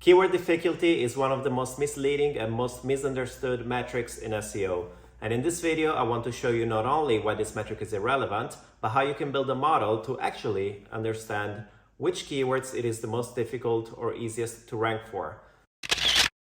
Keyword difficulty is one of the most misleading and most misunderstood metrics in SEO. And in this video, I want to show you not only why this metric is irrelevant, but how you can build a model to actually understand which keywords it is the most difficult or easiest to rank for.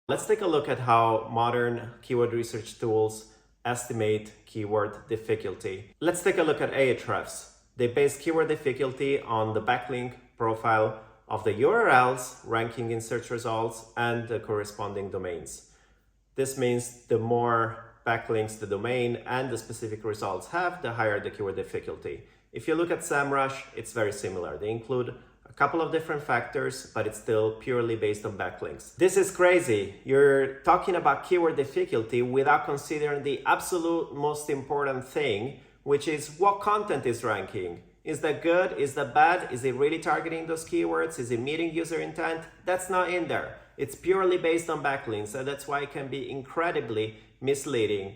Let's take a look at how modern keyword research tools estimate keyword difficulty. Let's take a look at Ahrefs. They base keyword difficulty on the backlink profile of the URLs ranking in search results and the corresponding domains. This means the more backlinks the domain and the specific results have, the higher the keyword difficulty. If you look at Semrush, it's very similar. They include a couple of different factors, but it's still purely based on backlinks. This is crazy. You're talking about keyword difficulty without considering the absolute most important thing, which is what content is ranking. Is that good? Is that bad? Is it really targeting those keywords? Is it meeting user intent? That's not in there. It's purely based on backlinks, and that's why it can be incredibly misleading.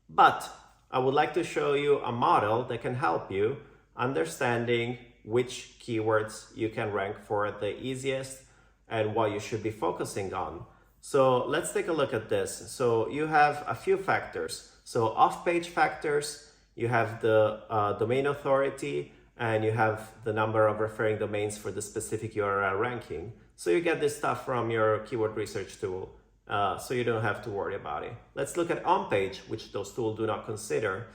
But I would like to show you a model that can help you understanding which keywords you can rank for the easiest and what you should be focusing on. So let's take a look at this. So you have a few factors. So off-page factors, you have the domain authority, and you have the number of referring domains for the specific URL ranking. So you get this stuff from your keyword research tool, so you don't have to worry about it. Let's look at on-page, which those tools do not consider.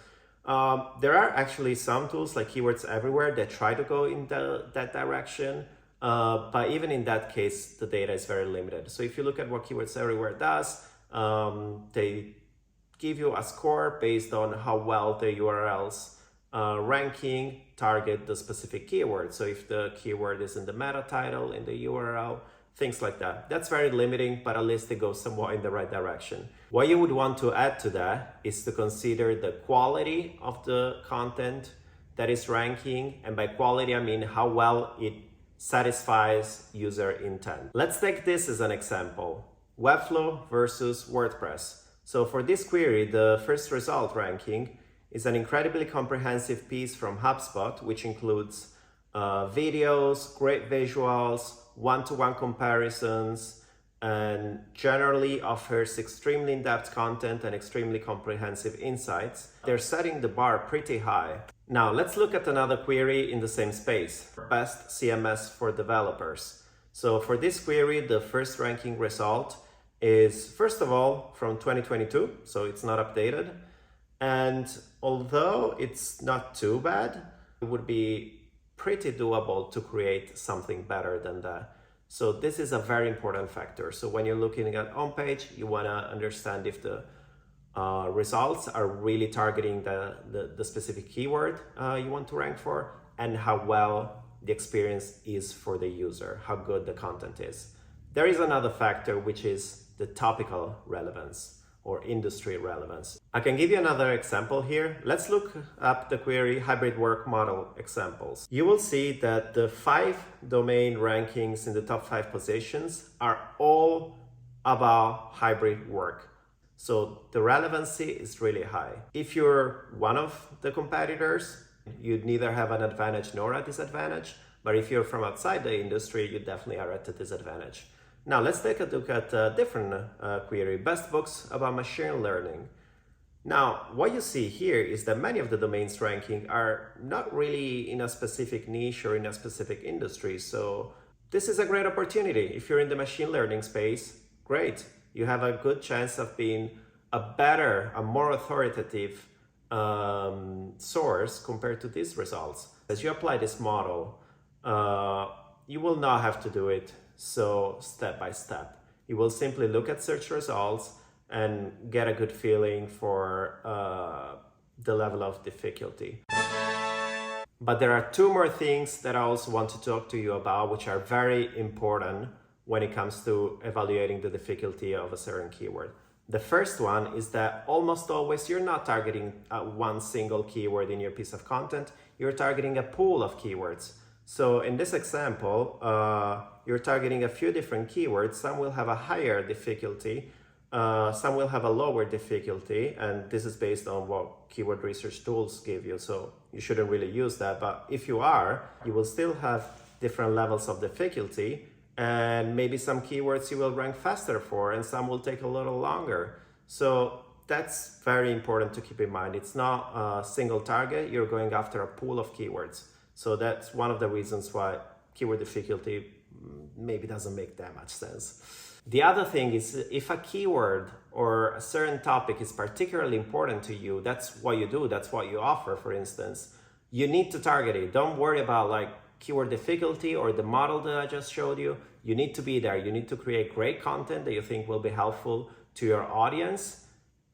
There are actually some tools like Keywords Everywhere that try to go in that direction, but even in that case, the data is very limited. So if you look at what Keywords Everywhere does, they give you a score based on how well the URLs ranking target the specific keyword. So if the keyword is in the meta title, in the URL, things like that. That's very limiting, but at least it goes somewhat in the right direction. What you would want to add to that is to consider the quality of the content that is ranking. And by quality, I mean how well it satisfies user intent. Let's take this as an example. Webflow versus WordPress. So for this query, the first result ranking is an incredibly comprehensive piece from HubSpot, which includes videos, great visuals, one-to-one comparisons, and generally offers extremely in-depth content and extremely comprehensive insights. They're setting the bar pretty high. Now let's look at another query in the same space, best CMS for developers. So for this query, the first ranking result is, first of all, from 2022, so it's not updated. And although it's not too bad, it would be pretty doable to create something better than that. So this is a very important factor. So when you're looking at on-page, you want to understand if the results are really targeting the specific keyword you want to rank for, and how well the experience is for the user, how good the content is. There is another factor, which is the topical relevance or industry relevance. I can give you another example here. Let's look up the query hybrid work model examples. You will see that the 5 domain rankings in the top 5 positions are all about hybrid work. So the relevancy is really high. If you're one of the competitors, you'd neither have an advantage nor a disadvantage. But if you're from outside the industry, you definitely are at a disadvantage. Now let's take a look at a different query, best books about machine learning. Now, what you see here is that many of the domains ranking are not really in a specific niche or in a specific industry. So this is a great opportunity. If you're in the machine learning space, great. You have a good chance of being a more authoritative source compared to these results. As you apply this model, you will not have to do it so step by step. You will simply look at search results and get a good feeling for the level of difficulty. But there are 2 more things that I also want to talk to you about, which are very important when it comes to evaluating the difficulty of a certain keyword. The first one is that almost always you're not targeting one single keyword in your piece of content, you're targeting a pool of keywords. So in this example, you're targeting a few different keywords. Some will have a higher difficulty, some will have a lower difficulty, and this is based on what keyword research tools give you. So you shouldn't really use that, but if you are, you will still have different levels of difficulty, and maybe some keywords you will rank faster for and some will take a little longer. So that's very important to keep in mind. It's not a single target, you're going after a pool of keywords. So that's one of the reasons why keyword difficulty maybe doesn't make that much sense. The other thing is, if a keyword or a certain topic is particularly important to you, that's what you do, that's what you offer, for instance, you need to target it. Don't worry about like keyword difficulty or the model that I just showed you. You need to be there. You need to create great content that you think will be helpful to your audience,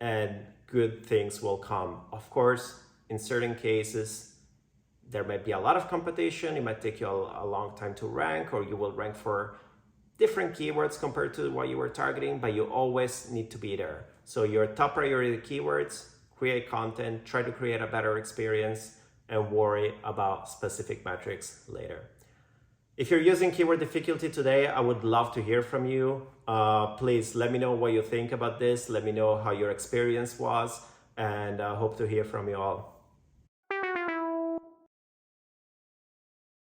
and good things will come. Of course, in certain cases, there might be a lot of competition. It might take you a long time to rank, or you will rank for different keywords compared to what you were targeting, but you always need to be there. So your top priority keywords, create content, try to create a better experience, and worry about specific metrics later. If you're using keyword difficulty today, I would love to hear from you. Please let me know what you think about this. Let me know how your experience was, and I hope to hear from you all.